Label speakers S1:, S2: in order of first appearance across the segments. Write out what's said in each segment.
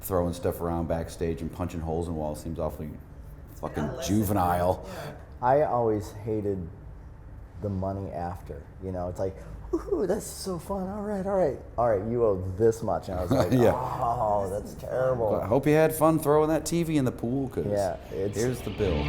S1: throwing stuff around backstage and punching holes in walls seems awfully fucking juvenile.
S2: I always hated the money after. You know, it's like, ooh, that's so fun. All right, you owe this much. And I was like, oh, that's terrible.
S1: But I hope you had fun throwing that TV in the pool, because here's the bill.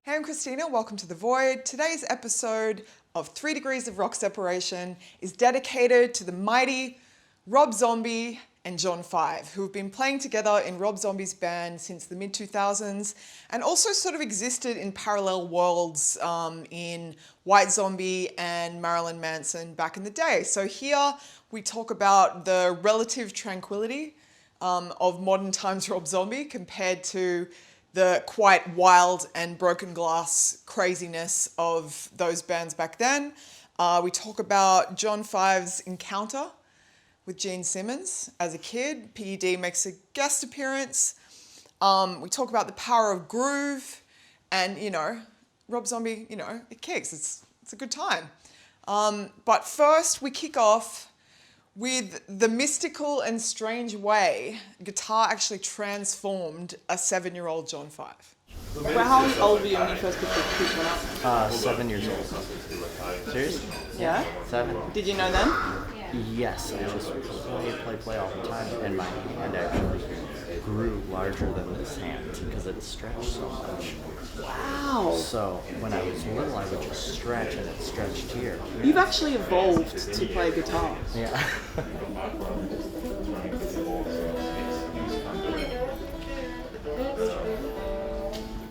S3: Hey, I'm Christina, welcome to The Void. Today's episode of 3 Degrees of Rock Separation is dedicated to the mighty Rob Zombie and John 5, who have been playing together in Rob Zombie's band since the mid-2000s and also sort of existed in parallel worlds in White Zombie and Marilyn Manson back in the day. So here we talk about the relative tranquility of modern times Rob Zombie compared to the quite wild and broken glass craziness of those bands back then. We talk about John 5's encounter with Gene Simmons as a kid. PED makes a guest appearance. We talk about the power of groove, and Rob Zombie, it kicks. It's a good time. But first we kick off with the mystical and strange way guitar actually transformed a 7-year-old John 5.
S4: Well, how old were you when you first picked this one up?
S5: 7 years old. Seriously?
S4: Yeah?
S5: 7.
S4: Did you know then?
S5: Yes, I just play all the time, and my hand actually grew larger than this hand because it stretched so much.
S4: Wow.
S5: So when I was little, I would just stretch, and it stretched here.
S4: You've actually evolved to play guitar.
S5: Yeah.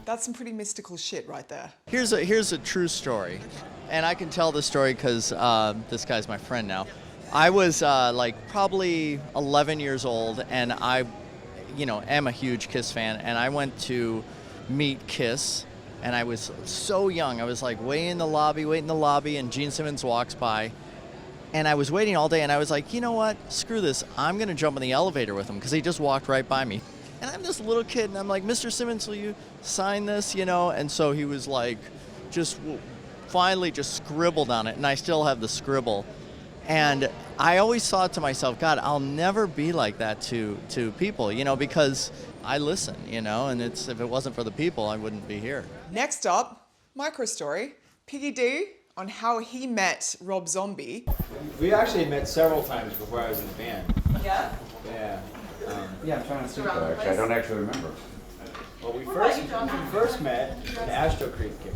S3: That's some pretty mystical shit right there.
S6: Here's a true story, and I can tell this story because this guy's my friend now. I was probably 11 years old, and I, am a huge Kiss fan, and I went to meet Kiss, and I was so young. I was like waiting in the lobby, and Gene Simmons walks by, and I was waiting all day, and I was like, you know what? Screw this. I'm gonna jump in the elevator with him because he just walked right by me. And I'm this little kid, and I'm like, Mr. Simmons, will you sign this, And so he was like, finally just scribbled on it, and I still have the scribble. And I always thought to myself, God, I'll never be like that to people, because I listen, and if it wasn't for the people, I wouldn't be here.
S3: Next up, micro story, Piggy D on how he met Rob Zombie.
S7: We actually met several times before I was in the band.
S4: Yeah?
S7: Yeah.
S1: I'm trying to think though, actually. I don't actually remember.
S7: Well, we first met at Astro Creek kick.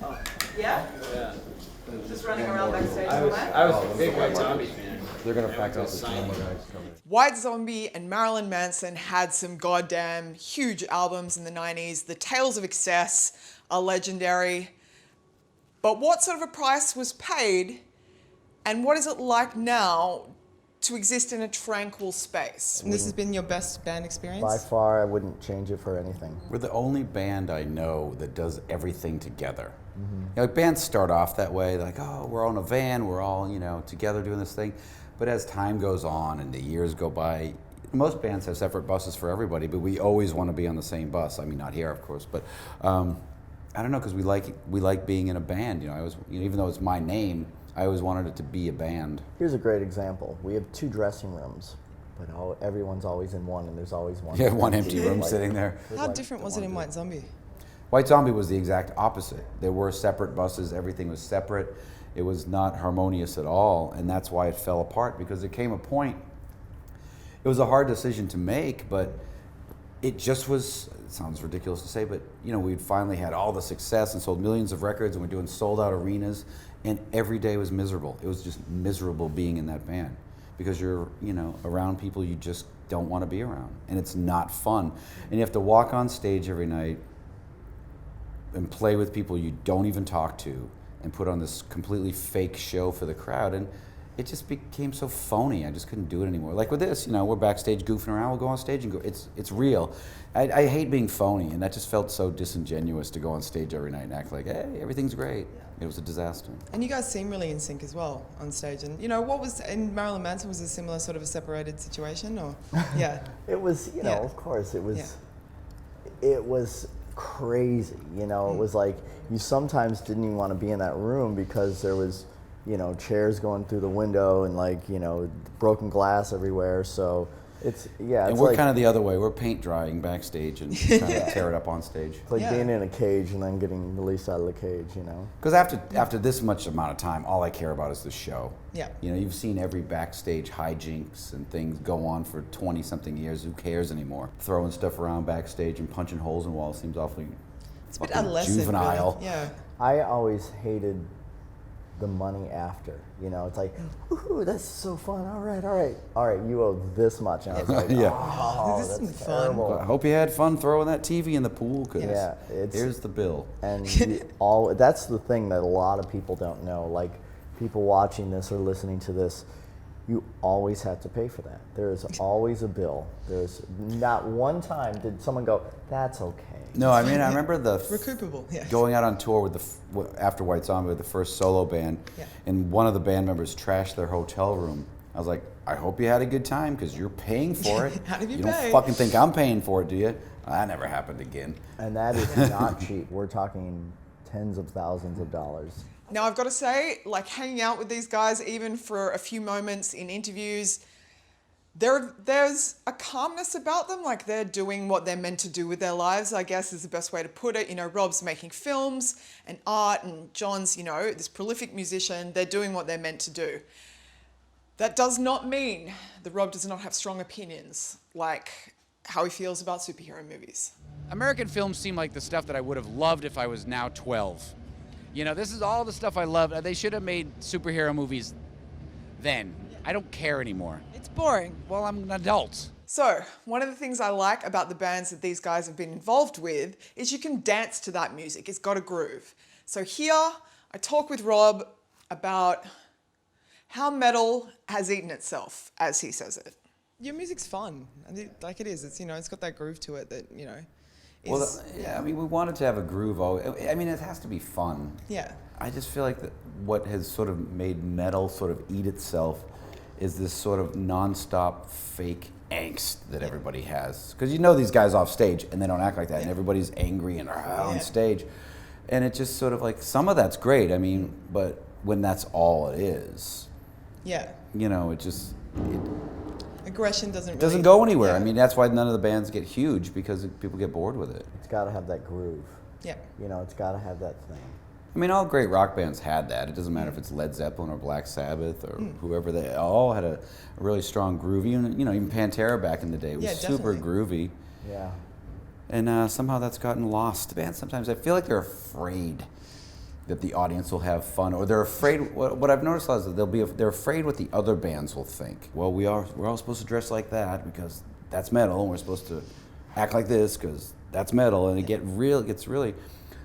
S4: Oh. Yeah?
S7: Yeah.
S4: Just running around backstage.
S7: I was a big White Zombie fan.
S1: They're gonna pack out the camera guys coming.
S3: White Zombie and Marilyn Manson had some goddamn huge albums in the 90s. The Tales of Excess are legendary. But what sort of a price was paid, and what is it like now to exist in a tranquil space? And this has been your best band experience?
S2: By far, I wouldn't change it for anything.
S1: We're the only band I know that does everything together. Bands start off that way, like, oh, we're all in a van, we're all, together doing this thing. But as time goes on and the years go by, most bands have separate buses for everybody, but we always want to be on the same bus. I mean, not here, of course, but I don't know, because we like being in a band. Even though it's my name, I always wanted it to be a band.
S2: Here's a great example. We have 2 dressing rooms, but everyone's always in one, and there's always one.
S1: Yeah, one empty room sitting there.
S3: How different was it in White Zombie?
S1: White Zombie was the exact opposite. There were separate buses, everything was separate. It was not harmonious at all, and that's why it fell apart, because there came a point, it was a hard decision to make, but it just was, it sounds ridiculous to say, but we'd finally had all the success and sold millions of records, and we're doing sold out arenas, and every day was miserable. It was just miserable being in that band, because you're, around people you just don't want to be around, and it's not fun. And you have to walk on stage every night and play with people you don't even talk to, and put on this completely fake show for the crowd, and it just became so phony. I just couldn't do it anymore. Like with this, we're backstage goofing around, we'll go on stage and go, it's real. I hate being phony, and that just felt so disingenuous to go on stage every night and act like, hey, everything's great. It was a disaster.
S3: And you guys seem really in sync as well on stage. And what was in Marilyn Manson, was a similar sort of a separated situation, or yeah?
S2: It was, of course, it was. It was crazy. It was like you sometimes didn't even want to be in that room because there was you know, chairs going through the window and like, you know, broken glass everywhere. So it's, yeah.
S1: And
S2: It's
S1: we're
S2: like,
S1: kind of the other way. We're paint drying backstage and trying to tear it up on stage.
S2: it's like
S3: Yeah.
S2: being in a cage and then getting released out of the cage, you know?
S1: Because after this much amount of time, all I care about is the show.
S3: Yeah.
S1: You know, you've seen every backstage hijinks and things go on for 20-something years. Who cares anymore? Throwing stuff around backstage and punching holes in walls seems awfully
S3: It's a bit
S1: fucking
S3: adolescent.
S1: juvenile.
S3: Really. Yeah.
S2: I always hated the money after, you know, it's like, ooh, that's so fun. All right, you owe this much. And I was like,
S1: Yeah.
S2: oh,
S3: This isn't
S2: that's
S3: fun.
S2: terrible.
S1: I hope you had fun throwing that TV in the pool, because
S2: Yeah, it's-
S1: here's the bill.
S2: And that's the thing that a lot of people don't know. Like, people watching this or listening to this, you always have to pay for that. There is always a bill. There's not one time did someone go, that's okay.
S1: No, I mean, I remember
S3: Recoupable, yes.
S1: going out on tour with after White Zombie with the first solo band,
S3: Yeah.
S1: and one of the band members trashed their hotel room. I was like, I hope you had a good time, because you're paying for it.
S3: How did you
S1: You
S3: pay?
S1: don't fucking think I'm paying for it, do you? That never happened again.
S2: And that is not cheap. We're talking tens of thousands of dollars.
S3: Now, I've got to say, like, hanging out with these guys, even for a few moments in interviews, there's a calmness about them. Like, they're doing what they're meant to do with their lives, I guess is the best way to put it. You know, Rob's making films and art, and John's, you know, this prolific musician. They're doing what they're meant to do. That does not mean that Rob does not have strong opinions, like how he feels about superhero movies.
S8: American films seem like the stuff that I would have loved if I was now 12. You know, this is all the stuff I love. They should have made superhero movies then. I don't care anymore.
S4: It's boring.
S8: Well, I'm an adult.
S3: So, one of the things I like about the bands that these guys have been involved with is you can dance to that music. It's got a groove. So here, I talk with Rob about how metal has eaten itself, as he says it.
S4: Your music's fun. Like it is. It's, you know, it's got that groove to it that, you know, is...
S1: Well, yeah, I mean, we wanted to have a groove. I mean, it has to be fun.
S3: Yeah.
S1: I just feel like what has sort of made metal sort of eat itself is this sort of nonstop fake angst that everybody has. Because you know these guys off stage and they don't act like that, and everybody's angry and on stage. And it just sort of like, some of that's great, I mean, but when that's all it is,
S3: Yeah.
S1: you know, it
S3: Aggression doesn't really...
S1: doesn't go anywhere.
S3: Yeah.
S1: I mean, that's why none of the bands get huge, because people get bored with it.
S2: It's got to have that groove.
S3: Yeah.
S2: You know, it's got to have that thing.
S1: I mean, all great rock bands had that. It doesn't matter if it's Led Zeppelin or Black Sabbath or whoever. They all had a really strong groove. Even, you know, even Pantera back in the day was
S3: Yeah,
S1: super
S3: definitely.
S1: groovy.
S2: Yeah.
S1: And somehow that's gotten lost. The bands sometimes, I feel like they're afraid that the audience will have fun, or they're afraid. What I've noticed is that they're afraid what the other bands will think. Well, we're all supposed to dress like that because that's metal, and we're supposed to act like this because that's metal, and it gets really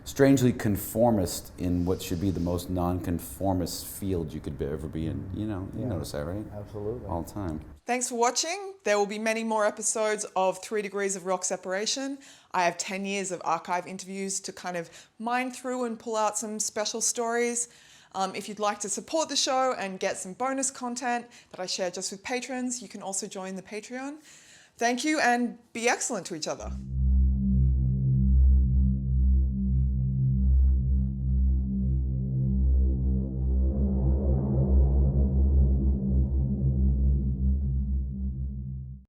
S1: strangely conformist in what should be the most non-conformist field you could ever be in. You know, you notice that, right?
S2: Absolutely.
S1: All the time.
S3: Thanks for watching. There will be many more episodes of 3 Degrees of Rock Separation. I have 10 years of archive interviews to kind of mine through and pull out some special stories. If you'd like to support the show and get some bonus content that I share just with patrons, you can also join the Patreon. Thank you, and be excellent to each other.